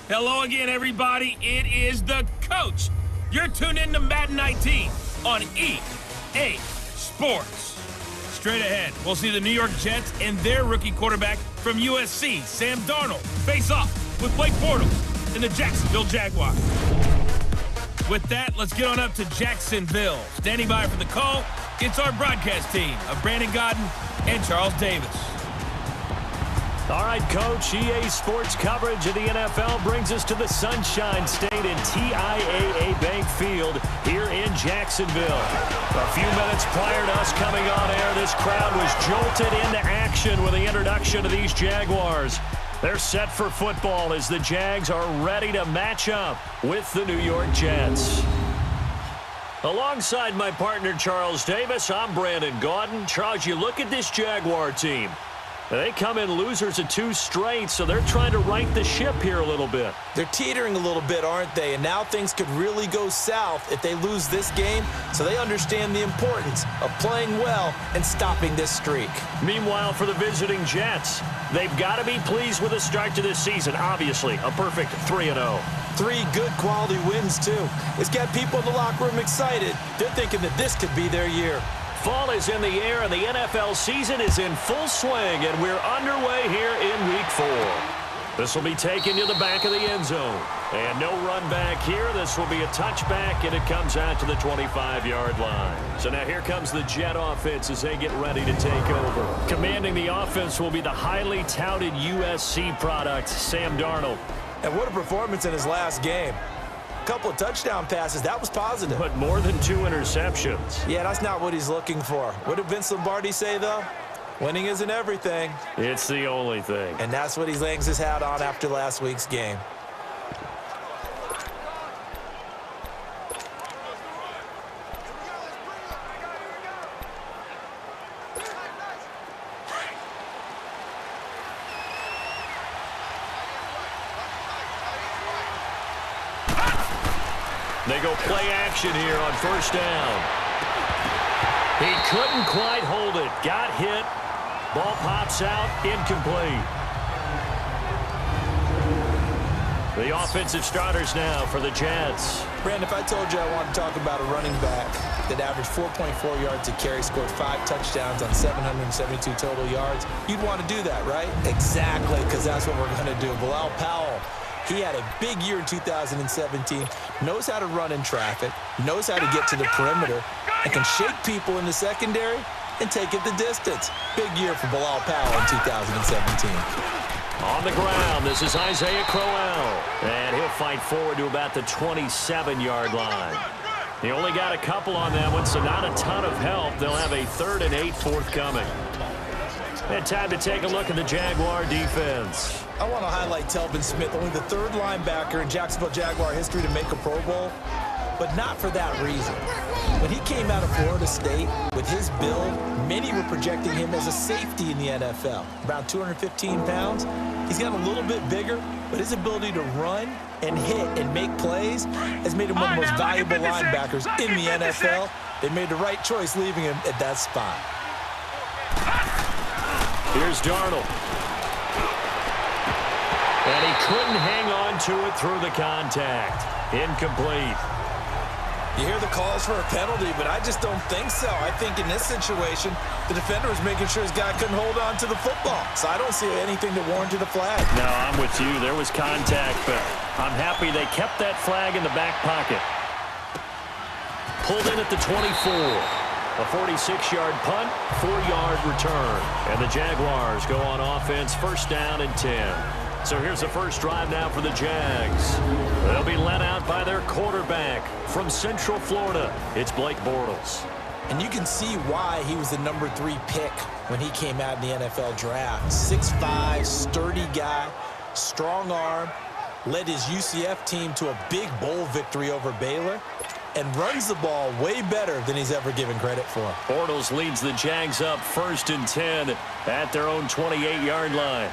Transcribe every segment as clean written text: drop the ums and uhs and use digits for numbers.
Hello again, everybody. It is the coach. You're tuned in to Madden 19 on EA Sports. Straight ahead, we'll see the New York Jets and their rookie quarterback from USC, Sam Darnold, face off with Blake Bortles and the Jacksonville Jaguars. With that, let's get on up to Jacksonville. Standing by for the call, it's our broadcast team of Brandon Godden and Charles Davis. All right, Coach, EA Sports coverage of the NFL brings us to the Sunshine State in TIAA Bank Field here in Jacksonville. A few minutes prior to us coming on air, this crowd was jolted into action with the introduction of these Jaguars. They're set for football as the Jags are ready to match up with the New York Jets. Alongside my partner, Charles Davis, I'm Brandon Gaudin. Charles, you look at this Jaguar team. They come in losers of 2 straight, so they're trying to right the ship here a little bit. They're teetering a little bit, aren't they? And now things could really go south if they lose this game, so they understand the importance of playing well and stopping this streak. Meanwhile, for the visiting Jets, they've got to be pleased with the start to this season. Obviously, a perfect 3-0. 3 good quality wins, too. It's got people in the locker room excited. They're thinking that this could be their year. Fall is in the air, and the NFL season is in full swing, and we're underway here in Week 4. This will be taken to the back of the end zone. And no run back here. This will be a touchback, and it comes out to the 25-yard line. So now here comes the Jet offense as they get ready to take over. Commanding the offense will be the highly touted USC product, Sam Darnold. And what a performance in his last game. Couple of touchdown passes. That was positive. But more than 2 interceptions. Yeah, that's not what he's looking for. What did Vince Lombardi say, though? Winning isn't everything. It's the only thing. And that's what he hangs his hat on after last week's game. They go play action here on first down. He couldn't quite hold it. Got hit. Ball pops out. Incomplete. The offensive starters now for the Jets. Brandon, if I told you I wanted to talk about a running back that averaged 4.4 yards a carry, scored 5 touchdowns on 772 total yards, you'd want to do that, right? Exactly, because that's what we're going to do. Bilal Powell. He had a big year in 2017, knows how to run in traffic, knows how to get to the perimeter, and can shake people in the secondary and take it the distance. Big year for Bilal Powell in 2017. On the ground, this is Isaiah Crowell. And he'll fight forward to about the 27-yard line. He only got a couple on that one, so not a ton of help. They'll have a 3rd and 8 forthcoming. And time to take a look at the Jaguar defense. I want to highlight Telvin Smith, only the 3rd linebacker in Jacksonville Jaguar history to make a Pro Bowl, but not for that reason. When he came out of Florida State with his build, many were projecting him as a safety in the NFL. Around 215 pounds. He's gotten a little bit bigger, but his ability to run and hit and make plays has made him one of the most valuable linebackers in the NFL. They made the right choice leaving him at that spot. Here's Darnold. And he couldn't hang on to it through the contact. Incomplete. You hear the calls for a penalty, but I just don't think so. I think in this situation, the defender was making sure his guy couldn't hold on to the football. So I don't see anything that warranted a flag. No, I'm with you. There was contact, but I'm happy they kept that flag in the back pocket. Pulled in at the 24. A 46-yard punt, 4-yard return. And the Jaguars go on offense, 1st down and 10. So here's the first drive now for the Jags. They'll be led out by their quarterback from Central Florida. It's Blake Bortles. And you can see why he was the number 3 pick when he came out in the NFL draft. 6'5", sturdy guy, strong arm, led his UCF team to a big bowl victory over Baylor, and runs the ball way better than he's ever given credit for. Bortles leads the Jags up 1st and 10 at their own 28-yard line.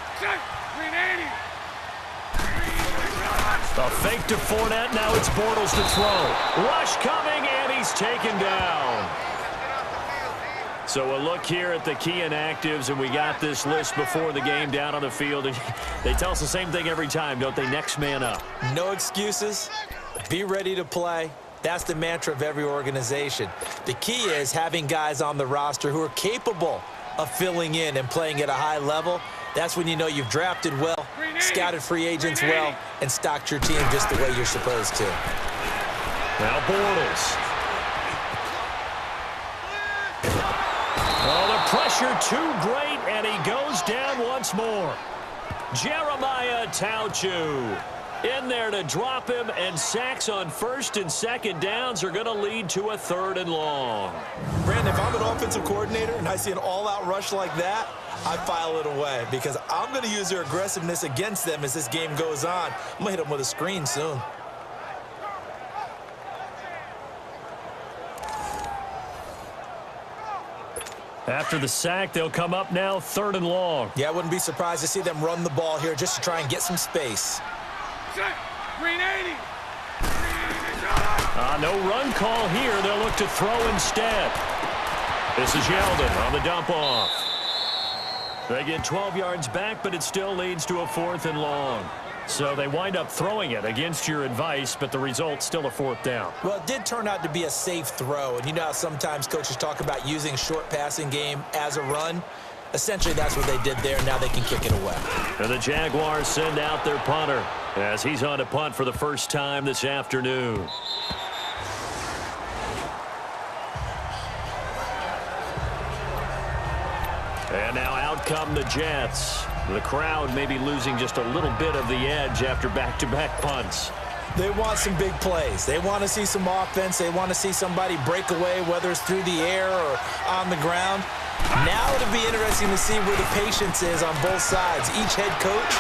A fake to Fournette. Now it's Bortles to throw. Rush coming, and he's taken down. So a look here at the key inactives, and we got this list before the game down on the field. And they tell us the same thing every time, don't they? Next man up. No excuses. Be ready to play. That's the mantra of every organization. The key is having guys on the roster who are capable of filling in and playing at a high level. That's when you know you've drafted well, scouted free agents well, and stocked your team just the way you're supposed to. Now Bortles. Oh, the pressure too great, and he goes down once more. Jeremiah Tauchu in there to drop him, and sacks on first and second downs are going to lead to a 3rd and long. Brandon, if I'm an offensive coordinator and I see an all-out rush like that, I file it away because I'm going to use their aggressiveness against them as this game goes on. I'm going to hit them with a screen soon. After the sack, they'll come up now 3rd and long. Yeah, I wouldn't be surprised to see them run the ball here just to try and get some space. Green 80. No run call here. They'll look to throw instead. This is Yeldon on the dump off. They get 12 yards back, but it still leads to a 4th and long. So they wind up throwing it against your advice, but the result's still a 4th down. Well, it did turn out to be a safe throw. And you know how sometimes coaches talk about using short passing game as a run? Essentially, that's what they did there. Now they can kick it away. And the Jaguars send out their punter as he's on a punt for the first time this afternoon. And now out come the Jets. The crowd may be losing just a little bit of the edge after back-to-back punts. They want some big plays. They want to see some offense. They want to see somebody break away, whether it's through the air or on the ground. Now it'll be interesting to see where the patience is on both sides. Each head coach,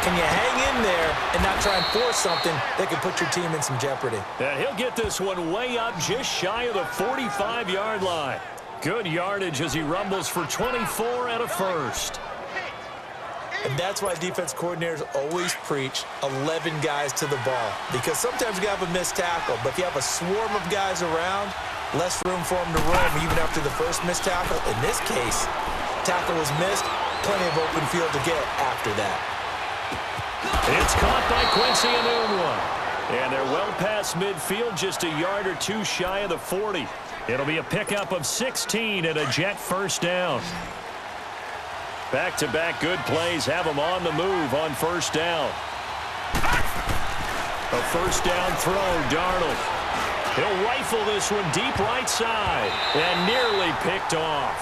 can you hang in there and not try and force something that could put your team in some jeopardy? And he'll get this one way up just shy of the 45-yard line. Good yardage as he rumbles for 24 and a first. And that's why defense coordinators always preach 11 guys to the ball. Because sometimes you have a missed tackle, but if you have a swarm of guys around, less room for them to roam even after the first missed tackle. In this case, tackle was missed, plenty of open field to get after that. It's caught by Quincy Enunwa. And they're well past midfield, just a yard or two shy of the 40. It'll be a pickup of 16 and a Jet first down. Back-to-back good plays have them on the move on first down. A first down throw, Darnold. He'll rifle this one deep right side and nearly picked off.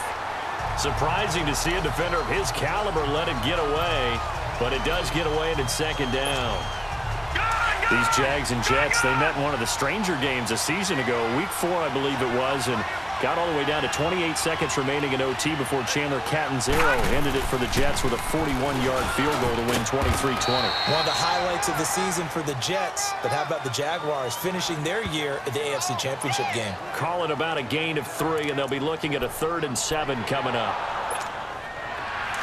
Surprising to see a defender of his caliber let it get away, but it does get away and it's second down. These Jags and Jets, they met in one of the stranger games a season ago, week 4 I believe it was, and got all the way down to 28 seconds remaining in OT before Chandler Catanzaro ended it for the Jets with a 41-yard field goal to win 23-20. One of the highlights of the season for the Jets, but how about the Jaguars finishing their year at the AFC Championship game? Call it about a gain of 3, and they'll be looking at a 3rd and 7 coming up.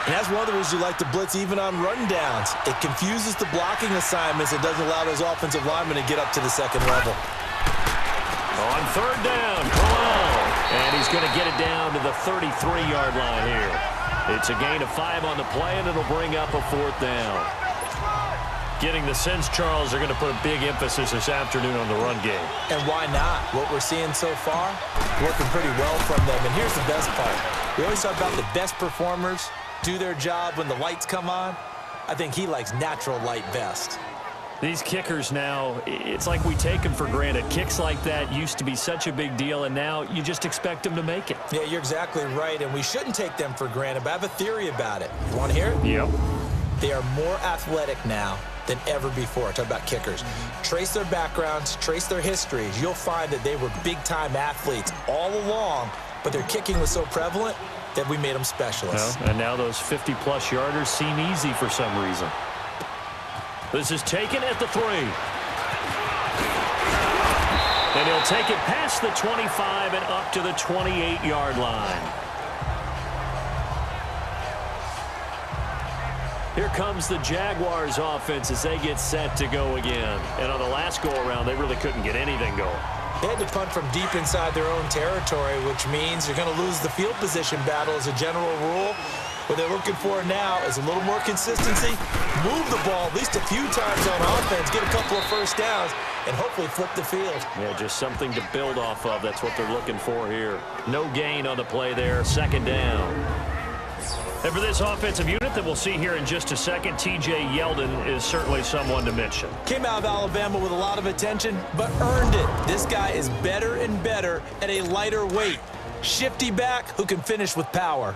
And that's one of the reasons you like to blitz even on run downs. It confuses the blocking assignments. It doesn't allow those offensive linemen to get up to the second level. On 3rd down, Corral. And he's going to get it down to the 33-yard line here. It's a gain of 5 on the play, and it'll bring up a 4th down. Getting the sense, Charles, they're going to put a big emphasis this afternoon on the run game. And why not? What we're seeing so far, working pretty well from them. And here's the best part. We always talk about the best performers do their job when the lights come on. I think he likes natural light best. These kickers now, it's like we take them for granted. Kicks like that used to be such a big deal, and now you just expect them to make it. Yeah, you're exactly right, and we shouldn't take them for granted, but I have a theory about it. You want to hear it? Yep. They are more athletic now than ever before. Talk about kickers. Trace their backgrounds, trace their histories. You'll find that they were big-time athletes all along, but their kicking was so prevalent that we made them specialists. Well, and now those 50-plus yarders seem easy for some reason. This is taken at the 3. And he'll take it past the 25 and up to the 28-yard line. Here comes the Jaguars offense as they get set to go again. And on the last go-around, they really couldn't get anything going. They had to punt from deep inside their own territory, which means you're going to lose the field position battle as a general rule. What they're looking for now is a little more consistency, move the ball at least a few times on offense, get a couple of first downs, and hopefully flip the field. Yeah, just something to build off of. That's what they're looking for here. No gain on the play there, second down. And for this offensive unit that we'll see here in just a second, T.J. Yeldon is certainly someone to mention. Came out of Alabama with a lot of attention, but earned it. This guy is better and better at a lighter weight. Shifty back who can finish with power.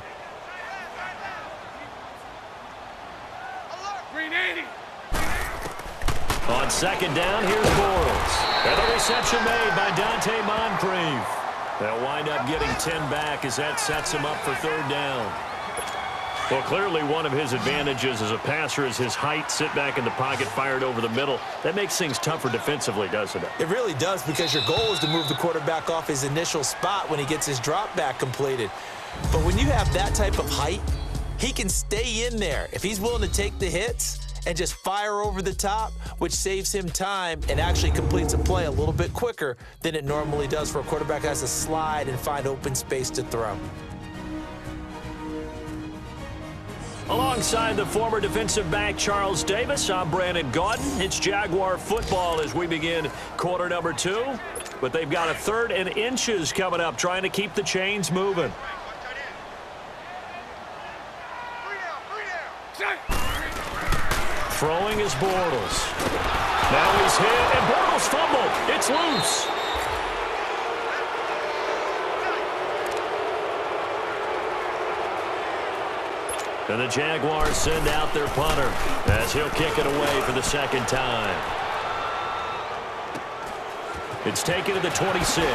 Green 80. On second down, here's Bortles. And the reception made by Dante Moncrief. They'll wind up getting 10 back as that sets him up for third down. Well, clearly one of his advantages as a passer is his height. Sit back in the pocket, fired over the middle. That makes things tougher defensively, doesn't it? It really does, because your goal is to move the quarterback off his initial spot when he gets his drop back completed. But when you have that type of height, he can stay in there if he's willing to take the hits and just fire over the top, which saves him time and actually completes a play a little bit quicker than it normally does for a quarterback that has to slide and find open space to throw. Alongside the former defensive back Charles Davis, I'm Brandon Gaudin. It's Jaguar football as we begin quarter number 2. But they've got a 3rd and inches coming up, trying to keep the chains moving. Throwing is Bortles. Now he's hit, and Bortles fumbled. It's loose. And the Jaguars send out their punter as he'll kick it away for the second time. It's taken to the 26.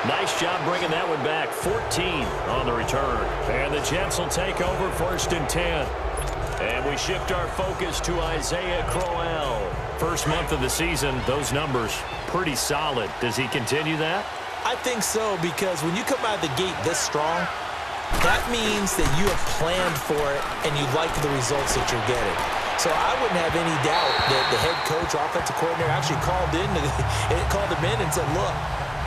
Nice job bringing that one back. 14 on the return. And the Jets will take over 1st and 10. And we shift our focus to Isaiah Crowell. First month of the season, those numbers pretty solid. Does he continue that? I think so, because when you come out of the gate this strong, that means that you have planned for it and you like the results that you're getting. So I wouldn't have any doubt that the head coach, offensive coordinator, actually called him in and said, look,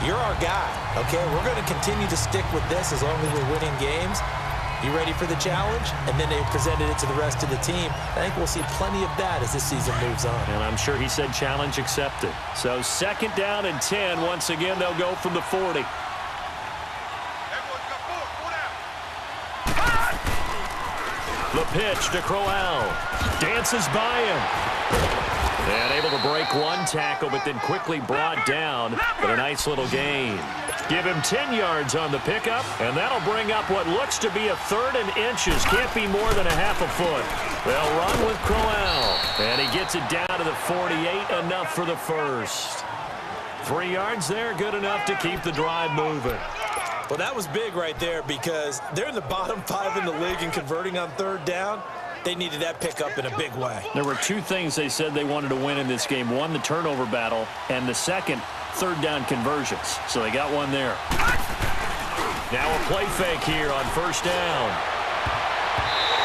you're our guy, okay? We're going to continue to stick with this as long as we're winning games. You ready for the challenge? And then they presented it to the rest of the team. I think we'll see plenty of that as this season moves on. And I'm sure he said challenge accepted. So second down and 10. Once again, they'll go from the 40. The pitch to Crowell. Dances by him. And able to break one tackle, but then quickly brought down. But a nice little gain. Give him 10 yards on the pickup, and that'll bring up what looks to be a 3rd and inches. Can't be more than a half a foot. They'll run with Crowell. And he gets it down to the 48, enough for the first. 3 yards there, good enough to keep the drive moving. Well, that was big right there, because they're in the bottom 5 in the league in converting on 3rd down. They needed that pickup in a big way. There were 2 things they said they wanted to win in this game. One, the turnover battle, and the second, 3rd down conversions. So they got one there. Now a play fake here on 1st down.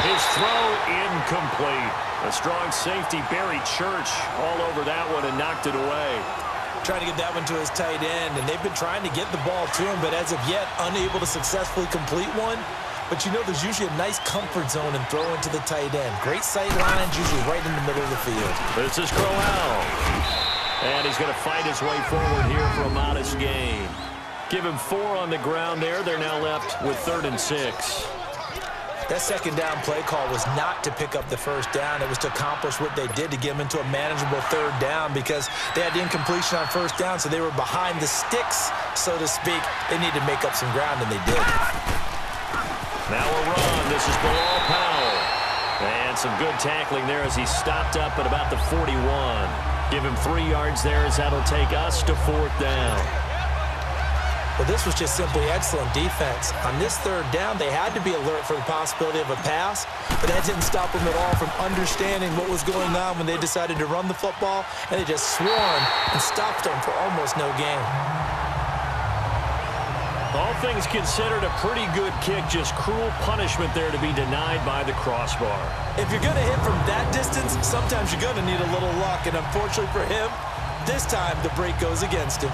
His throw incomplete. A strong safety, Barry Church, all over that one and knocked it away. Trying to get that one to his tight end, and they've been trying to get the ball to him, but as of yet, unable to successfully complete one. But you know, there's usually a nice comfort zone in throwing to the tight end. Great sight lines, usually right in the middle of the field. This is Crowell. And he's going to fight his way forward here for a modest gain. Give him 4 on the ground there. They're now left with 3rd and 6. That second down play call was not to pick up the 1st down. It was to accomplish what they did, to get them into a manageable 3rd down, because they had the incompletion on 1st down, so they were behind the sticks, so to speak. They needed to make up some ground, and they did. Now a run. This is Bilal Powell. And some good tackling there as he stopped up at about the 41. Give him 3 yards there as that'll take us to 4th down. Well, this was just simply excellent defense. On this 3rd down, they had to be alert for the possibility of a pass, but that didn't stop them at all from understanding what was going on when they decided to run the football, and they just swarmed and stopped them for almost no gain. All things considered, a pretty good kick, just cruel punishment there to be denied by the crossbar. If you're going to hit from that distance, sometimes you're going to need a little luck, and unfortunately for him, This time, the break goes against him.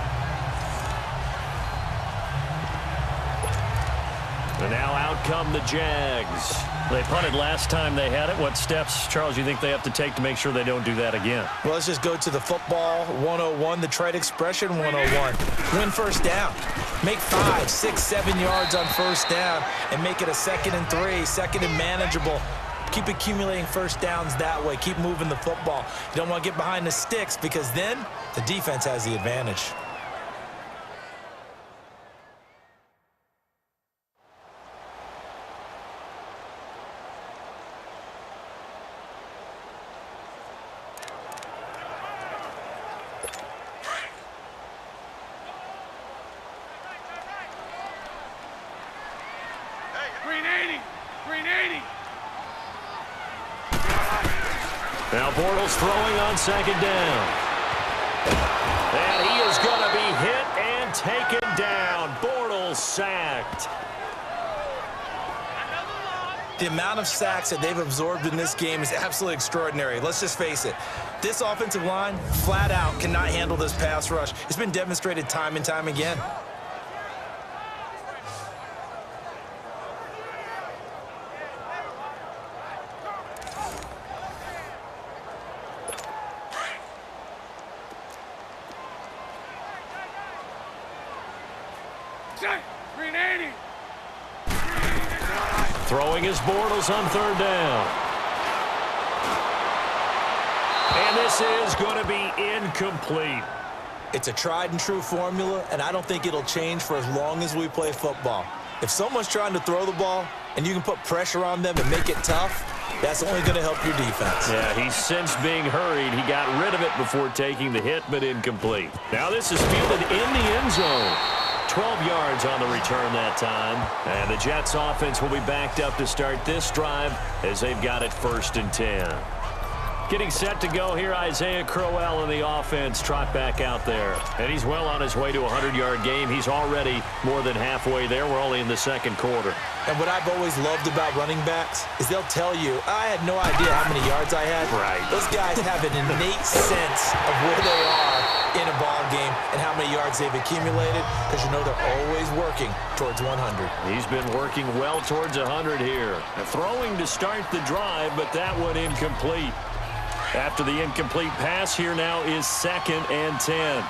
And now out come the Jags. They punted last time they had it. What steps, Charles, you think they have to take to make sure they don't do that again? Well, let's just go to the football 101, the trade expression 101. Win first down. Make 5, 6, 7 yards on first down and make it a 2nd and 3, 2nd and manageable. Keep accumulating first downs that way. Keep moving the football. You don't want to get behind the sticks because then the defense has the advantage. Green 80! Green 80! Now Bortles throwing on 2nd down. And he is going to be hit and taken down. Bortles sacked. The amount of sacks that they've absorbed in this game is absolutely extraordinary. Let's just face it. This offensive line, flat out, cannot handle this pass rush. It's been demonstrated time and time again. Green 80! Throwing his Bortles on 3rd down. And this is going to be incomplete. It's a tried and true formula, and I don't think it'll change for as long as we play football. If someone's trying to throw the ball and you can put pressure on them and make it tough, that's only going to help your defense. Yeah, he's since being hurried. He got rid of it before taking the hit, but incomplete. Now this is fielded in the end zone. 12 yards on the return that time. And the Jets offense will be backed up to start this drive as they've got it 1st and 10. Getting set to go here, Isaiah Crowell in the offense. Trot back out there. And he's well on his way to a 100-yard game. He's already more than halfway there. We're only in the 2nd quarter. And what I've always loved about running backs is they'll tell you, I had no idea how many yards I had. Right. Those guys have an innate sense of where they are in a ball game and how many yards they've accumulated because you know they're always working towards 100. He's been working well towards 100 here. Throwing to start the drive, but that one incomplete. After the incomplete pass, here now is 2nd and 10.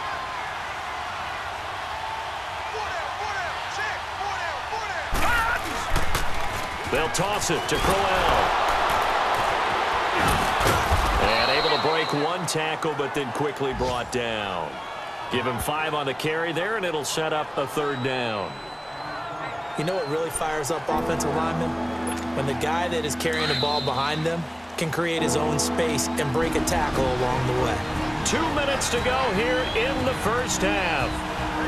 They'll toss it to Crowell. And able to break one tackle, but then quickly brought down. Give him 5 on the carry there, and it'll set up a 3rd down. You know what really fires up offensive linemen? When the guy that is carrying the ball behind them can create his own space and break a tackle along the way. 2 minutes to go here in the 1st half.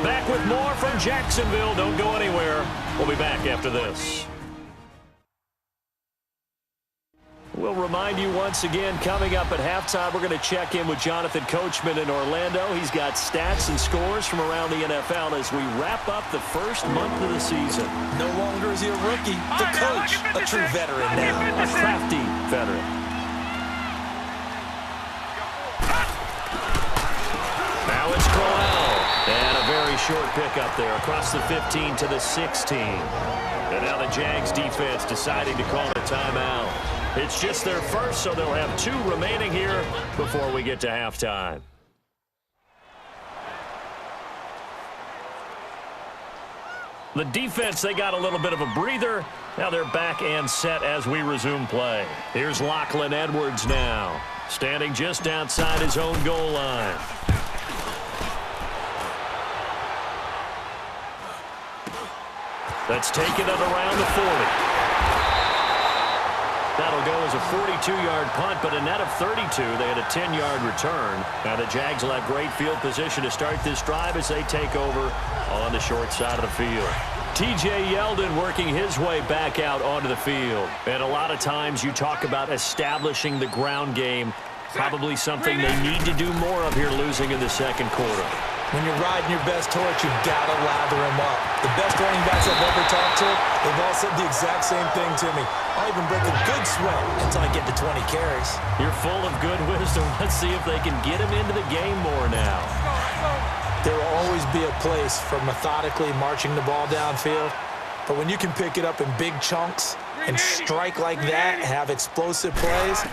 Back with more from Jacksonville. Don't go anywhere. We'll be back after this. We'll remind you once again, coming up at halftime, we're going to check in with Jonathan Coachman in Orlando. He's got stats and scores from around the NFL as we wrap up the 1st month of the season. No longer is he a rookie, the coach, a true veteran now. A crafty veteran. Now it's Crowell. And a very short pickup there across the 15 to the 16. And now the Jags defense deciding to call a timeout. It's just their first, so they'll have 2 remaining here before we get to halftime. The defense, they got a little bit of a breather. Now they're back and set as we resume play. Here's Lachlan Edwards now, standing just outside his own goal line. That's taken it around the 40. That'll go as a 42-yard punt, but a net of 32. They had a 10-yard return. Now the Jags will have great field position to start this drive as they take over on the short side of the field. T.J. Yeldon working his way back out onto the field. And a lot of times you talk about establishing the ground game. Probably something they need to do more of here, losing in the 2nd quarter. When you're riding your best horse, you've got to lather him up. The best running backs I've ever talked to, they've all said the exact same thing to me. I'll even break a good sweat until I get to 20 carries. You're full of good wisdom. Let's see if they can get him into the game more now. There will always be a place for methodically marching the ball downfield. But when you can pick it up in big chunks and strike like that, have explosive plays,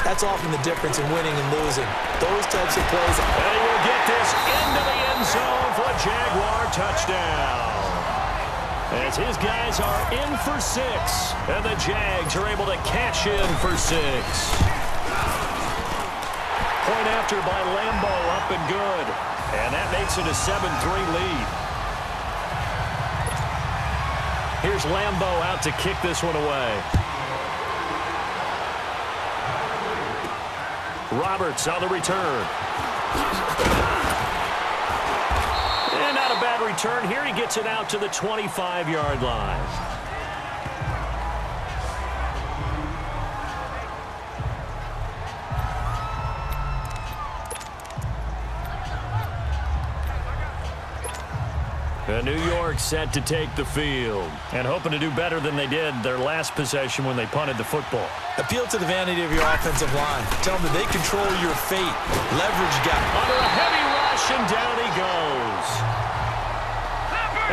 that's often the difference in winning and losing. Those types of plays. And he will get this into the end zone for a Jaguar touchdown. As his guys are in for 6, and the Jags are able to cash in for 6. Point after by Lambo, up and good. And that makes it a 7-3 lead. Here's Lambo out to kick this one away. Roberts on the return. And not a bad return here. He gets it out to the 25-yard line. New York set to take the field and hoping to do better than they did their last possession when they punted the football. Appeal to the vanity of your offensive line. Tell them that they control your fate. Leverage guy. Under a heavy rush, and down he goes.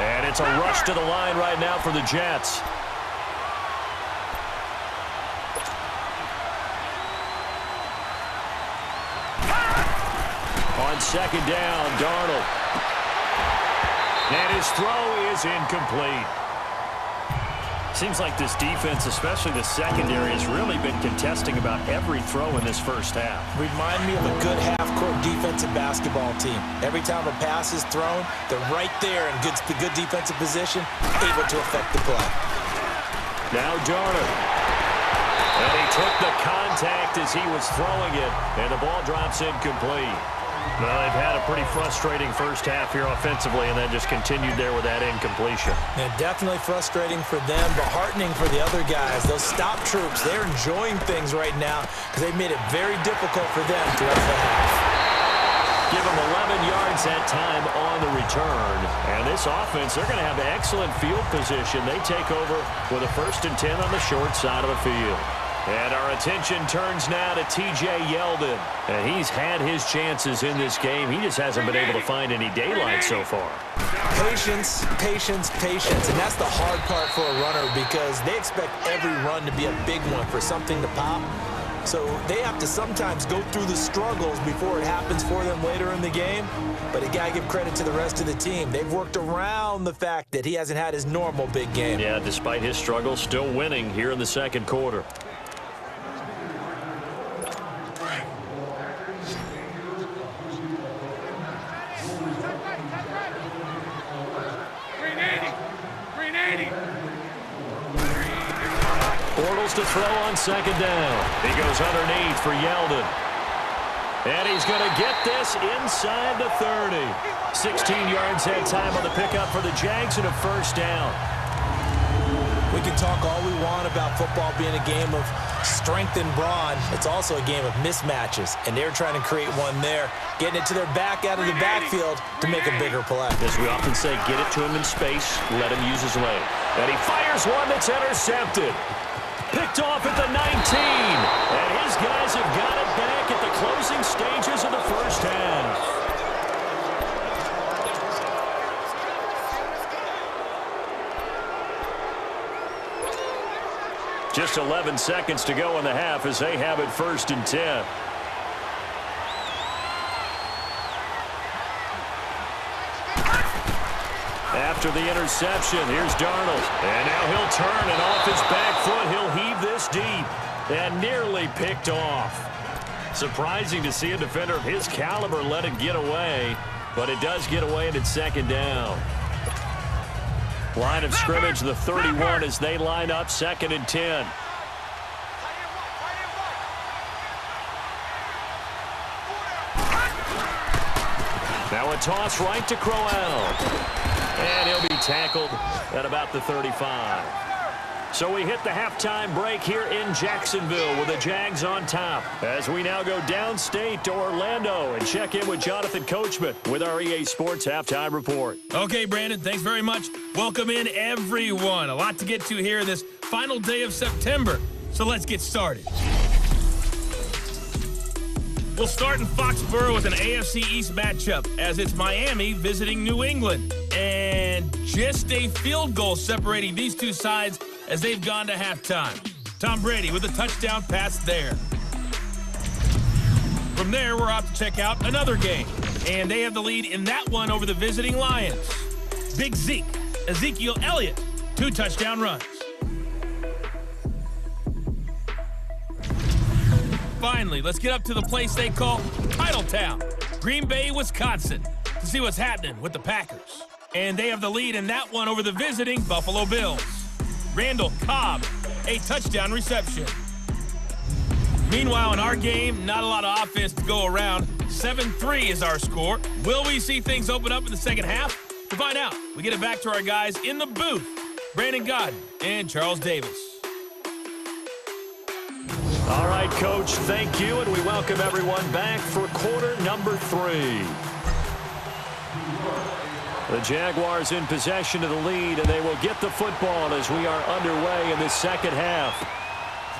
And it's a rush to the line right now for the Jets. On second down, Darnold. And his throw is incomplete. Seems like this defense, especially the secondary, has really been contesting about every throw in this first half. Remind me of a good half-court defensive basketball team. Every time a pass is thrown, they're right there in good defensive position, able to affect the play. Now Darnold. And he took the contact as he was throwing it, and the ball drops incomplete. Well, they've had a pretty frustrating first half here offensively, and then just continued there with that incompletion. Yeah, definitely frustrating for them, but heartening for the other guys. Those stop troops, they're enjoying things right now because they've made it very difficult for them throughout the half. Give them 11 yards that time on the return. And this offense, they're going to have excellent field position. They take over with a 1st and 10 on the short side of the field. And our attention turns now to T.J. Yeldon. And he's had his chances in this game. He just hasn't been able to find any daylight so far. Patience, patience, patience. And that's the hard part for a runner because they expect every run to be a big one for something to pop. So they have to sometimes go through the struggles before it happens for them later in the game. But you got to give credit to the rest of the team. They've worked around the fact that he hasn't had his normal big game. Yeah, despite his struggles, still winning here in the second quarter. Bortles to throw on second down. He goes underneath for Yeldon. And he's going to get this inside the 30. 16 yards that time on the pickup for the Jags and a 1st down. We can talk all we want about football being a game of strength and brawn. It's also a game of mismatches, and they're trying to create one there, getting it to their back out of the backfield to make a bigger play. As we often say, get it to him in space, let him use his leg. And he fires one that's intercepted. Picked off at the 19. And his guys have got it back at the closing stages of the first half. Just 11 seconds to go in the half as they have it 1st and 10. After the interception, here's Darnold. And now he'll turn, and off his back foot, he'll heave this deep. And nearly picked off. Surprising to see a defender of his caliber let it get away. But it does get away, and it's 2nd down. Line of scrimmage, the 31 as they line up 2nd and 10. Now a toss right to Crowell. And he'll be tackled at about the 35. So we hit the halftime break here in Jacksonville with the Jags on top. As we now go downstate to Orlando and check in with Jonathan Coachman with our EA Sports Halftime Report. Okay, Brandon, thanks very much. Welcome in, everyone. A lot to get to here this final day of September. So let's get started. We'll start in Foxborough with an AFC East matchup as it's Miami visiting New England. And just a field goal separating these two sides as they've gone to halftime. Tom Brady with a touchdown pass there. From there, we're off to check out another game. And they have the lead in that one over the visiting Lions. Big Zeke, Ezekiel Elliott, 2 touchdown runs. Finally, let's get up to the place they call Titletown, Green Bay, Wisconsin, to see what's happening with the Packers. And they have the lead in that one over the visiting Buffalo Bills. Randall Cobb, a touchdown reception. Meanwhile, in our game, not a lot of offense to go around. 7-3 is our score. Will we see things open up in the second half? To find out, we get it back to our guys in the booth, Brandon Godden and Charles Davis. All right, Coach, thank you, and we welcome everyone back for quarter number 3. The Jaguars in possession of the lead, and they will get the football as we are underway in the second half.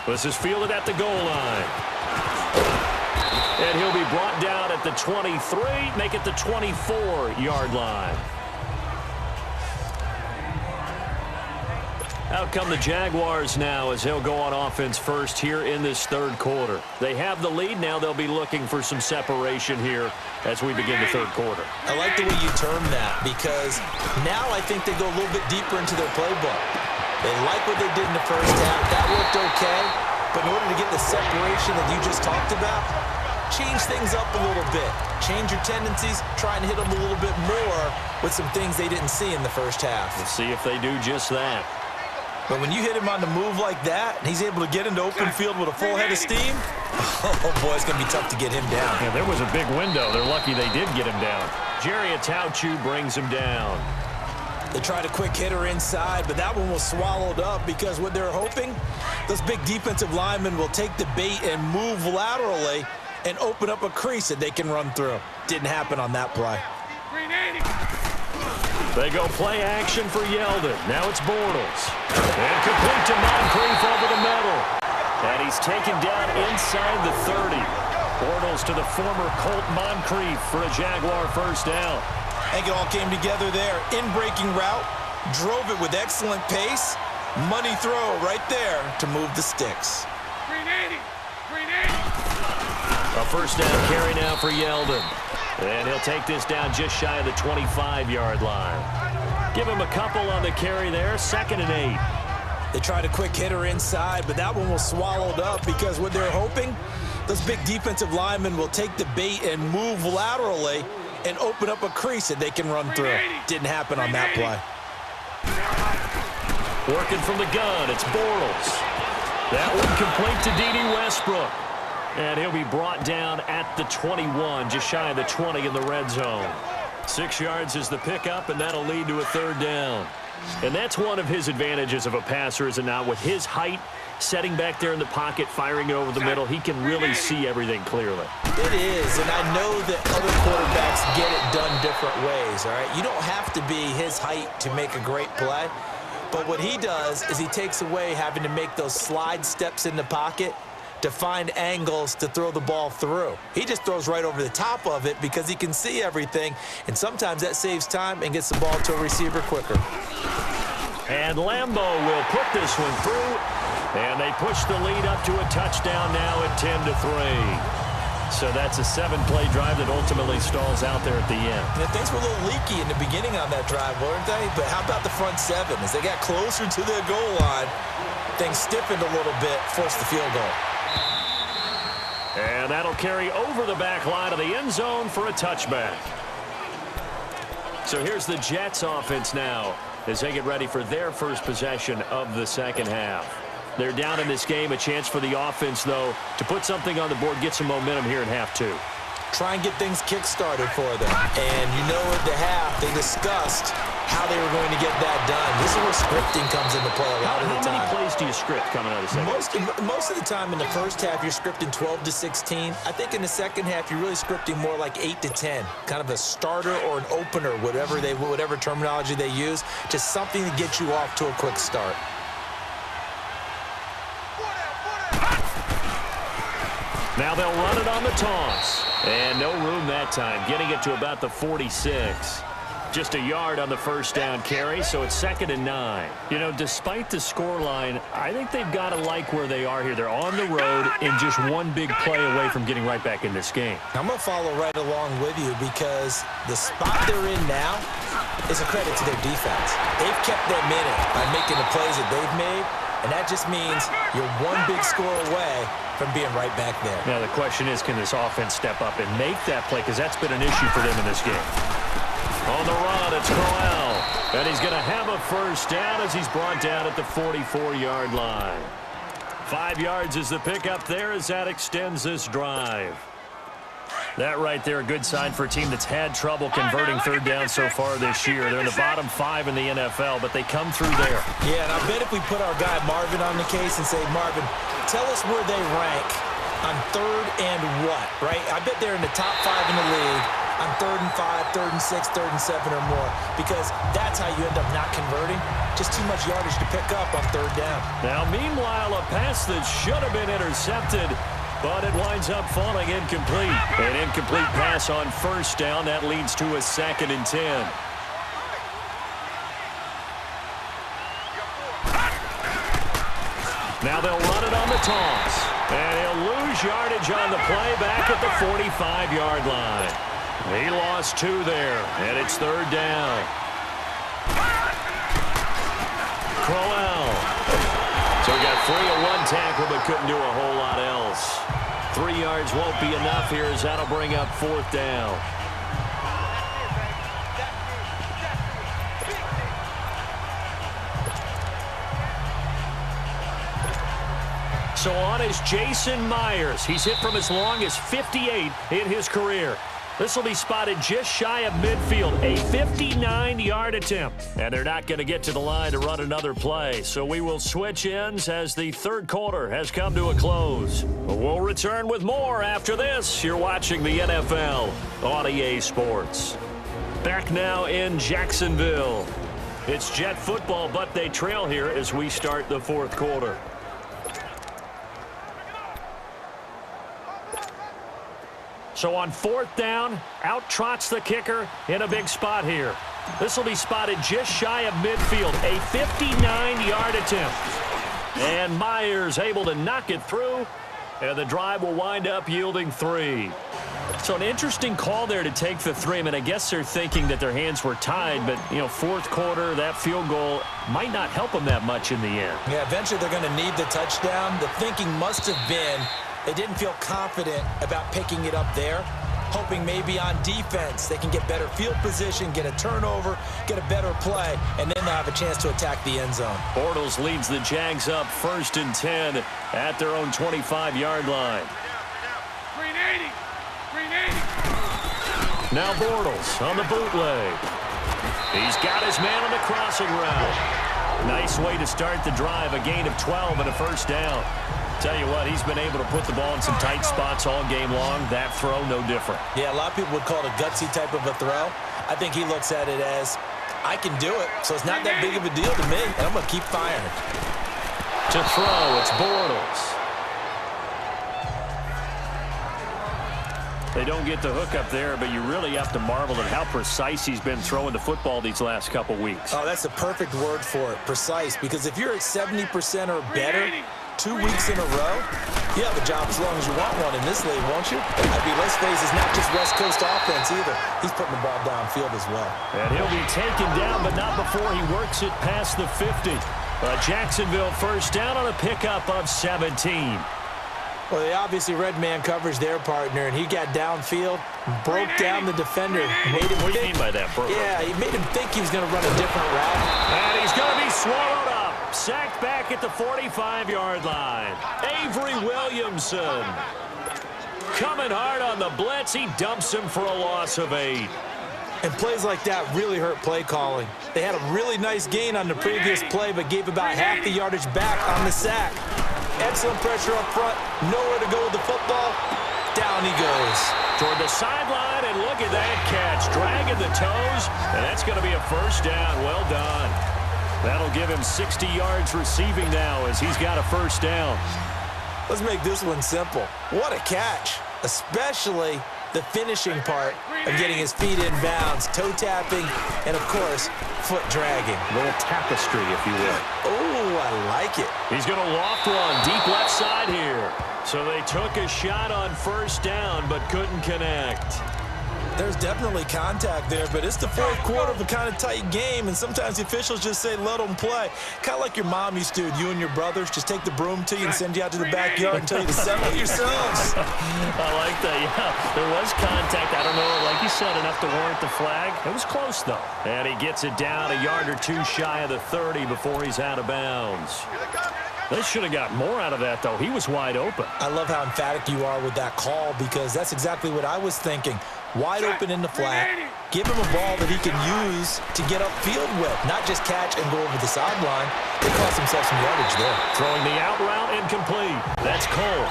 This is fielded at the goal line. And he'll be brought down at the 23, make it the 24-yard line. Out come the Jaguars now as they'll go on offense first here in this third quarter. They have the lead now. They'll be looking for some separation here as we begin the third quarter. I like the way you term that because now I think they go a little bit deeper into their playbook. They like what they did in the first half. That worked okay. But in order to get the separation that you just talked about, change things up a little bit. Change your tendencies. Try and hit them a little bit more with some things they didn't see in the first half. We'll see if they do just that. But when you hit him on the move like that, and he's able to get into open field with a full head of steam, oh, boy, it's going to be tough to get him down. Yeah, there was a big window. They're lucky they did get him down. Jerry Atauchu brings him down. They tried a quick hitter inside, but that one was swallowed up because what they're hoping, those big defensive linemen will take the bait and move laterally and open up a crease that they can run through. Didn't happen on that play. They go play action for Yeldon. Now it's Bortles. And complete to Moncrief over the middle. And he's taken down inside the 30. Bortles to the former Colt Moncrief for a Jaguar first down. I think it all came together there. In-breaking route, drove it with excellent pace. Money throw right there to move the sticks. 380. A first down carry now for Yeldon. And he'll take this down just shy of the 25-yard line. Give him a couple on the carry there, 2nd and 8. They tried a quick hitter inside, but that one was swallowed up because what they're hoping, those big defensive linemen will take the bait and move laterally and open up a crease that they can run through. Didn't happen on that play. Working from the gun, it's Bortles. That one complete to D.D. Westbrook. And he'll be brought down at the 21, just shy of the 20 in the red zone. 6 yards is the pickup, and that'll lead to a third down. And that's one of his advantages of a passer, is it not? With his height, setting back there in the pocket, firing over the middle, he can really see everything clearly. It is, and I know that other quarterbacks get it done different ways, all right? You don't have to be his height to make a great play. But what he does is he takes away having to make those slide steps in the pocket to find angles to throw the ball through. He just throws right over the top of it because he can see everything, and sometimes that saves time and gets the ball to a receiver quicker. And Lambeau will put this one through, and they push the lead up to a touchdown now at 10-3. So that's a 7-play drive that ultimately stalls out there at the end. Yeah, things were a little leaky in the beginning on that drive, weren't they? But how about the front 7? As they got closer to the goal line, things stiffened a little bit, forced the field goal. And that'll carry over the back line of the end zone for a touchback. So here's the Jets offense now as they get ready for their first possession of the second half. They're down in this game. A chance for the offense, though, to put something on the board, get some momentum here in half 2. try and get things kick-started for them. And you know at the half, they discussed how they were going to get that done. This is where scripting comes into play a lot of the time. How many plays do you script coming out of the second? Most of the time in the first half, you're scripting 12 to 16. I think in the second half, you're really scripting more like 8 to 10, kind of a starter or an opener, whatever terminology they use, just something to get you off to a quick start. Now they'll run it on the toss. And no room that time, getting it to about the 46. Just a yard on the first down carry, so it's 2nd and 9. You know, despite the scoreline, I think they've got to like where they are here. They're on the road and just one big play away from getting right back in this game. I'm going to follow right along with you because the spot they're in now is a credit to their defense. They've kept them in it by making the plays that they've made, and that just means you're one big score away from being right back there. Now the question is, can this offense step up and make that play? Because that's been an issue for them in this game. On the run, it's Crowell. And he's going to have a first down as he's brought down at the 44-yard line. 5 yards is the pickup there as that extends this drive. That right there, a good sign for a team that's had trouble converting third down so far this year. They're in the bottom 5 in the NFL, but they come through there. Yeah, and I bet if we put our guy Marvin on the case and say, Marvin, tell us where they rank on third and what, right? I bet they're in the top 5 in the league on 3rd and 5, 3rd and 6, 3rd and 7 or more, because that's how you end up not converting. Just too much yardage to pick up on third down. Now, meanwhile, a pass that should have been intercepted, but it winds up falling incomplete. An incomplete pass on first down. That leads to a 2nd and 10. Now they'll run it on the toss. And he'll lose yardage on the play back at the 45-yard line. He lost 2 there, and it's 3rd down. Crowell. So he got free of 1 tackle, but couldn't do a whole lot else. 3 yards won't be enough here as that'll bring up 4th down. So on is Jason Myers. He's hit from as long as 58 in his career. This will be spotted just shy of midfield, a 59-yard attempt. And they're not going to get to the line to run another play. So we will switch ends as the third quarter has come to a close. We'll return with more after this. You're watching the NFL on EA Sports. Back now in Jacksonville. It's Jet football, but they trail here as we start the fourth quarter. So on 4th down, out trots the kicker in a big spot here. This will be spotted just shy of midfield, a 59-yard attempt. And Myers able to knock it through, and the drive will wind up yielding 3. So an interesting call there to take the 3. I mean, I guess they're thinking that their hands were tied, but, you know, fourth quarter, that field goal might not help them that much in the end. Yeah, eventually they're going to need the touchdown. The thinking must have been they didn't feel confident about picking it up there, hoping maybe on defense they can get better field position, get a turnover, get a better play, and then they'll have a chance to attack the end zone. Bortles leads the Jags up 1st and 10 at their own 25-yard line. Green 80. Green 80. Now Bortles on the bootleg. He's got his man on the crossing route. Nice way to start the drive, a gain of 12 and a first down. Tell you what, he's been able to put the ball in some tight spots all game long. That throw, no different. Yeah, a lot of people would call it a gutsy type of a throw. I think he looks at it as, I can do it, so it's not that big of a deal to me, and I'm going to keep firing. To throw, it's Bortles. They don't get the hook up there, but you really have to marvel at how precise he's been throwing the football these last couple weeks. Oh, that's the perfect word for it, precise, because if you're at 70% or better 2 weeks in a row, you have a job as long as you want one in this league, won't you? I mean, let's face it, it's not just West Coast offense either. He's putting the ball downfield as well. And he'll be taken down, but not before he works it past the 50. Jacksonville first down on a pickup of 17. Well, they obviously red man coverage their partner, and he got downfield, broke down the defender. Made him what do you mean by that, bro? Yeah, he made him think he was going to run a different route. And he's going to be swallowed up. Sacked back at the 45-yard line. Avery Williamson. Coming hard on the blitz. He dumps him for a loss of 8. And plays like that really hurt play calling. They had a really nice gain on the previous play, but gave about half the yardage back on the sack. Excellent pressure up front. Nowhere to go with the football. Down he goes. Toward the sideline, and look at that catch. Dragging the toes, and that's going to be a first down. Well done. That'll give him 60 yards receiving now as he's got a first down. Let's make this one simple. What a catch, especially the finishing part of getting his feet in bounds, toe tapping, and, of course, foot dragging. A little tapestry, if you will. Oh, I like it. He's going to loft one deep left side here. So they took a shot on first down but couldn't connect. There's definitely contact there, but it's the fourth quarter of a kind of tight game, and sometimes the officials just say, let them play. Kind of like your mom used to, you and your brothers, just take the broom to you and send you out to the backyard and tell you to settle it yourselves. I like that, yeah. There was contact. I don't know, like you said, enough to warrant the flag. It was close, though. And he gets it down a yard or two shy of the 30 before he's out of bounds. They should have got more out of that, though. He was wide open. I love how emphatic you are with that call, because that's exactly what I was thinking. Wide open in the flat. Give him a ball that he can use to get upfield with, not just catch and go over the sideline. They cost himself some yardage there. Throwing the out route incomplete. That's Cole.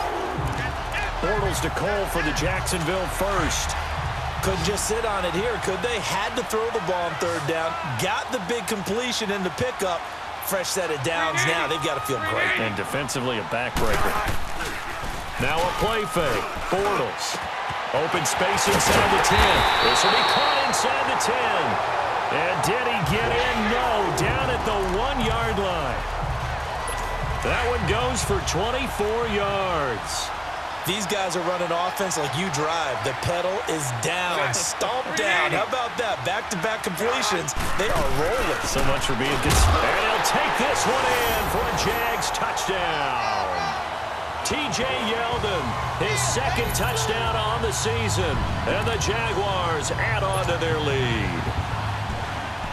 Bortles to Cole for the Jacksonville first. Couldn't just sit on it here, could they? Had to throw the ball on third down. Got the big completion in the pickup. Fresh set of downs now. They've got to feel great. And defensively a backbreaker. Now a play fake. Bortles. Open space inside the 10. This will be caught inside the 10. And did he get in? No. Down at the 1-yard line. That one goes for 24 yards. These guys are running offense like you drive. The pedal is down. Stomp down. How about that? Back-to-back completions. They are rolling. So much for being consistent. And he'll take this one in for a Jags touchdown. T.J. Yeldon, his second touchdown on the season. And the Jaguars add on to their lead.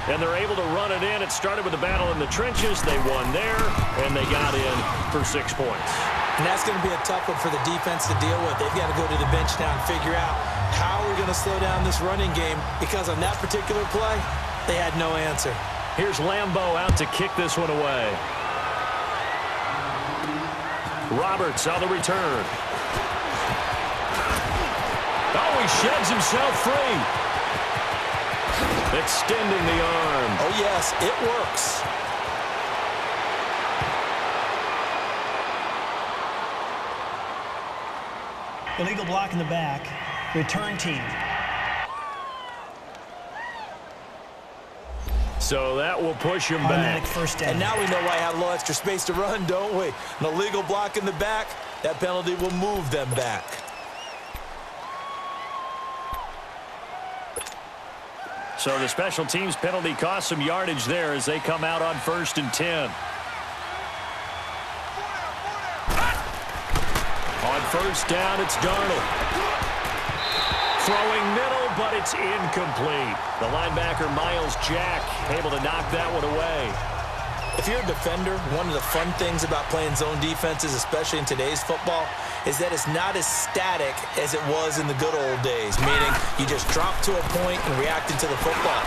And they're able to run it in. It started with a battle in the trenches. They won there, and they got in for 6 points. And that's going to be a tough one for the defense to deal with. They've got to go to the bench now and figure out how we're going to slow down this running game, because on that particular play, they had no answer. Here's Lambeau out to kick this one away. Roberts on the return. Oh, he sheds himself free. Extending the arm. Oh, yes, it works. Illegal block in the back. Return team. So that will push him Automatic back. first down. And now we know why I have a little extra space to run, don't we? An illegal block in the back, that penalty will move them back. So the special teams penalty cost some yardage there as they come out on 1st and 10. On first down, it's Darnold. Throwing middle, but it's incomplete. The linebacker, Miles Jack, able to knock that one away. If you're a defender, one of the fun things about playing zone defenses, especially in today's football, is that it's not as static as it was in the good old days, meaning you just drop to a point and react into the football.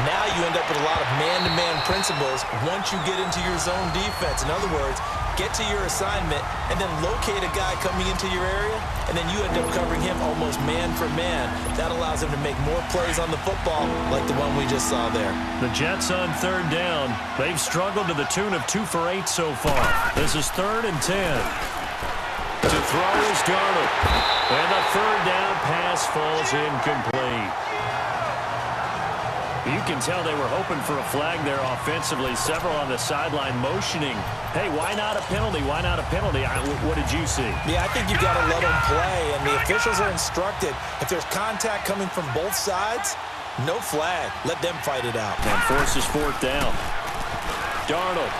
Now you end up with a lot of man-to-man principles once you get into your zone defense. In other words, get to your assignment and then locate a guy coming into your area, and then you end up covering him almost man for man. That allows him to make more plays on the football like the one we just saw there. The Jets on 3rd down. They've struggled to the tune of 2 for 8 so far. This is 3rd and 10. To throw is Darnold. And the 3rd down pass falls incomplete. You can tell they were hoping for a flag there offensively. Several on the sideline motioning. Hey, why not a penalty? Why not a penalty? What did you see? Yeah, I think you've got to let them play, and the officials are instructed. If there's contact coming from both sides, no flag. Let them fight it out. And forces 4th down. Darnold.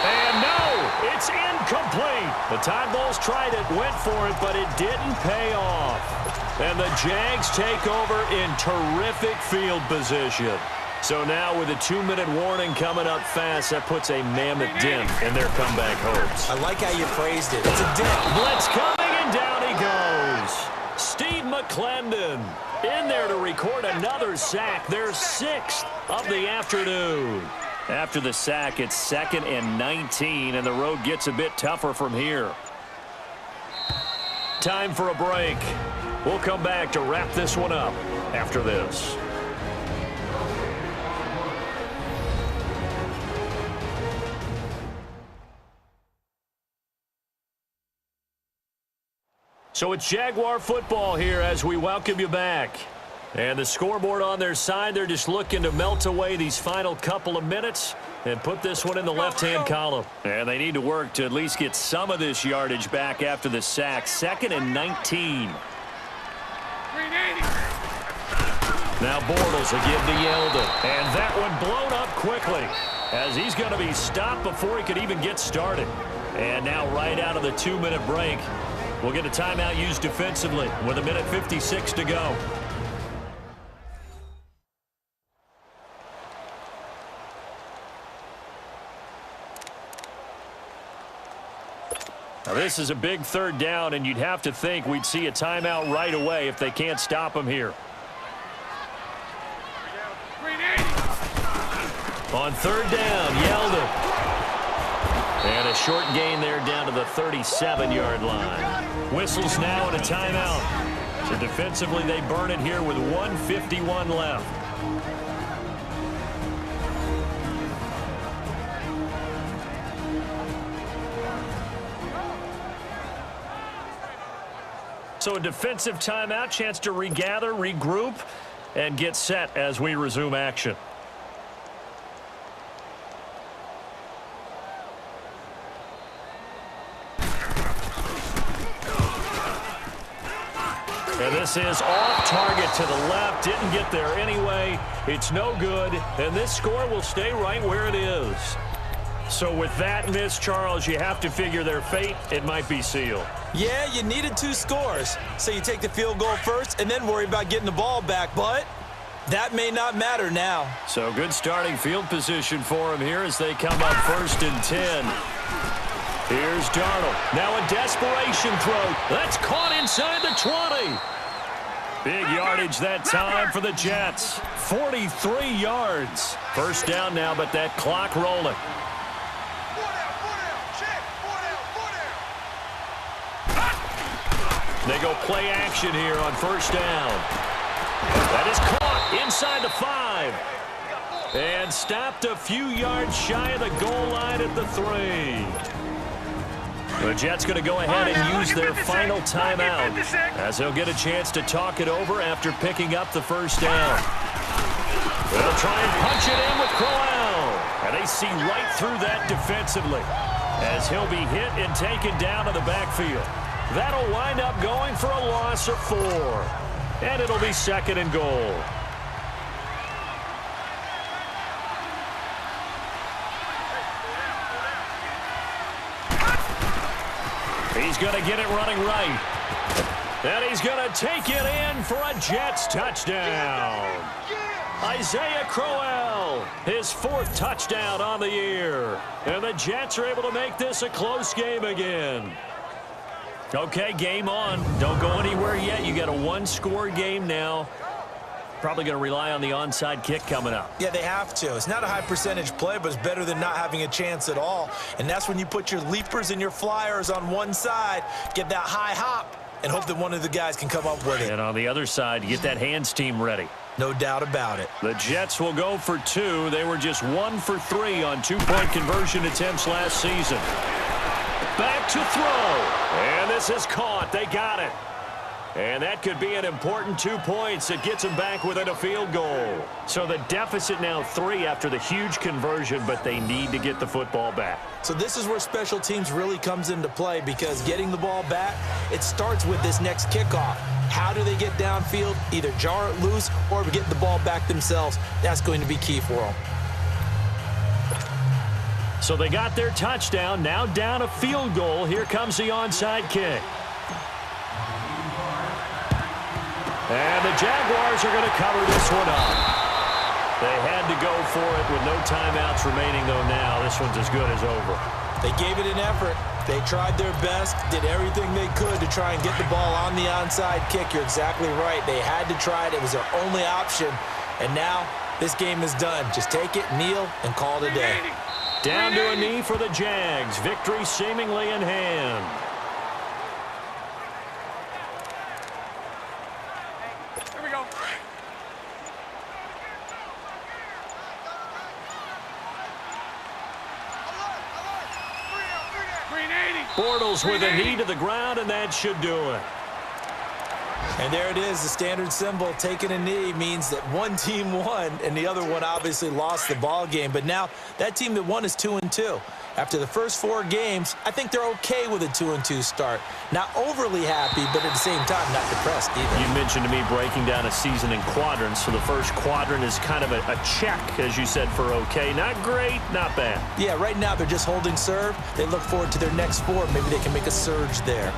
And no, it's incomplete. The Tide Bulls tried it, went for it, but it didn't pay off. And the Jags take over in terrific field position. So now with a 2-minute warning coming up fast, that puts a mammoth dent in their comeback hopes. I like how you phrased it. It's a dent. Blitz coming And down he goes. Steve McClendon in there to record another sack. Their 6th of the afternoon. After the sack, it's 2nd and 19, and the road gets a bit tougher from here. Time for a break. We'll come back to wrap this one up after this. So it's Jaguar football here as we welcome you back. And the scoreboard on their side, they're just looking to melt away these final couple of minutes and put this one in the left-hand column. And they need to work to at least get some of this yardage back after the sack. 2nd and 19. Now Bortles again to Yeldon. And that one blown up quickly as he's going to be stopped before he could even get started. And now right out of the 2-minute break, we'll get a timeout used defensively with 1:56 to go. Now this is a big 3rd down, and you'd have to think we'd see a timeout right away if they can't stop him here. On 3rd down, Yeldon. And a short gain there down to the 37-yard line. Whistles now and a timeout. So defensively, they burn it here with 1:51 left. So a defensive timeout, chance to regather, regroup, and get set as we resume action. And this is off target to the left. Didn't get there anyway. It's no good. And this score will stay right where it is. So with that miss, Charles, you have to figure their fate. It might be sealed. Yeah, you needed 2 scores. So you take the field goal first and then worry about getting the ball back. But that may not matter now. So good starting field position for them here as they come up 1st and 10. Here's Darnold. Now a desperation throw. That's caught inside the 20. Big yardage that time for the Jets. 43 yards. 1st down now, but that clock rolling. They go play action here on 1st down. That is caught inside the 5. And stopped a few yards shy of the goal line at the 3. The Jets going to go ahead and use their final timeout as they'll get a chance to talk it over after picking up the 1st down. They'll try and punch it in with Crowell. And they see right through that defensively as he'll be hit and taken down to the backfield. That'll wind up going for a loss of 4. And it'll be 2nd and goal. He's going to get it running right. And he's going to take it in for a Jets touchdown. Isaiah Crowell, his 4th touchdown on the year. And the Jets are able to make this a close game again. Okay, game on. Don't go anywhere yet. You got a 1-score game now. Probably going to rely on the onside kick coming up. Yeah, they have to. It's not a high percentage play, but it's better than not having a chance at all. And that's when you put your leapers and your flyers on one side, get that high hop, and hope that one of the guys can come up with it. And on the other side, you get that hands team ready. No doubt about it. The Jets will go for 2. They were just 1 for 3 on 2-point conversion attempts last season. Back to throw. And this is caught. They got it. And that could be an important 2 points. It gets them back within a field goal. So the deficit now 3 after the huge conversion, but they need to get the football back. So this is where special teams really comes into play, because getting the ball back, it starts with this next kickoff. How do they get downfield? Either jar it loose or get the ball back themselves. That's going to be key for them. So they got their touchdown, now down a field goal. Here comes the onside kick. And the Jaguars are going to cover this one up. They had to go for it with no timeouts remaining, though now. This one's as good as over. They gave it an effort. They tried their best, did everything they could to try and get the ball on the onside kick. You're exactly right. They had to try it. It was their only option. And now this game is done. Just take it, kneel, and call it a day. Down to a knee for the Jags. Victory seemingly in hand. Here we go. Bortles with a knee to the ground, and that should do it. And there it is, the standard symbol. Taking a knee means that one team won, and the other one obviously lost the ball game. But now that team that won is 2-2. After the first 4 games, I think they're okay with a 2-2 start. Not overly happy, but at the same time, not depressed either. You mentioned to me breaking down a season in quadrants. So the first quadrant is kind of a check, as you said, for okay. Not great, not bad. Yeah, right now they're just holding serve. They look forward to their next 4. Maybe they can make a surge there.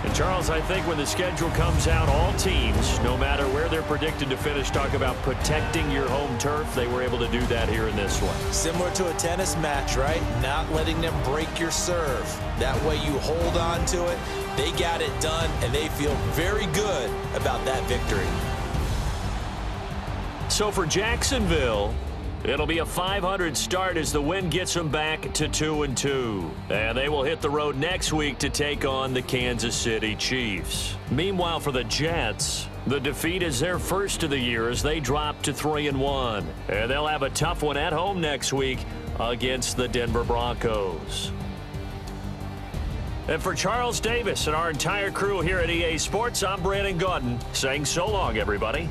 And, Charles, I think when the schedule comes out, all teams, no matter where they're predicted to finish, talk about protecting your home turf. They were able to do that here in this one. Similar to a tennis match, right? Not letting them break your serve. That way you hold on to it. They got it done, and they feel very good about that victory. So for Jacksonville, it'll be a 500 start as the win gets them back to 2-2. And they will hit the road next week to take on the Kansas City Chiefs. Meanwhile, for the Jets, the defeat is their first of the year as they drop to 3-1. And they'll have a tough one at home next week against the Denver Broncos. And for Charles Davis and our entire crew here at EA Sports, I'm Brandon Gaudin saying so long, everybody.